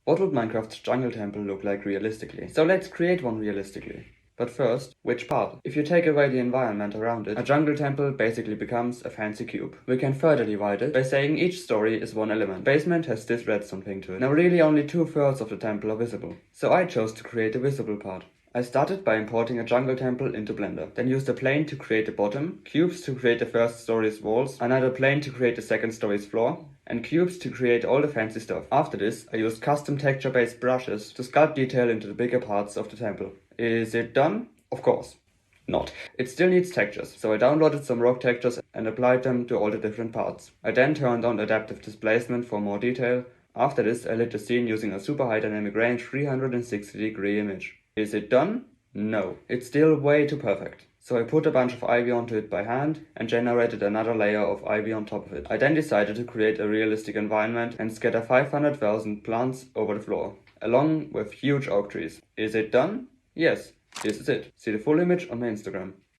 What would Minecraft's jungle temple look like realistically? So let's create one realistically. But first, which part? If you take away the environment around it, a jungle temple basically becomes a fancy cube. We can further divide it by saying each story is one element. Basement has this redstone thing to it. Now really only 2/3 of the temple are visible. So I chose to create a visible part. I started by importing a jungle temple into Blender, then used a plane to create the bottom, cubes to create the first story's walls, another plane to create the second story's floor, and cubes to create all the fancy stuff. After this, I used custom texture-based brushes to sculpt detail into the bigger parts of the temple. Is it done? Of course. Not. It still needs textures, so I downloaded some rock textures and applied them to all the different parts. I then turned on adaptive displacement for more detail. After this, I lit the scene using a super high dynamic range 360-degree image. Is it done? No. It's still way too perfect. So I put a bunch of ivy onto it by hand and generated another layer of ivy on top of it. I then decided to create a realistic environment and scatter 500,000 plants over the floor, along with huge oak trees. Is it done? Yes, this is it. See the full image on my Instagram.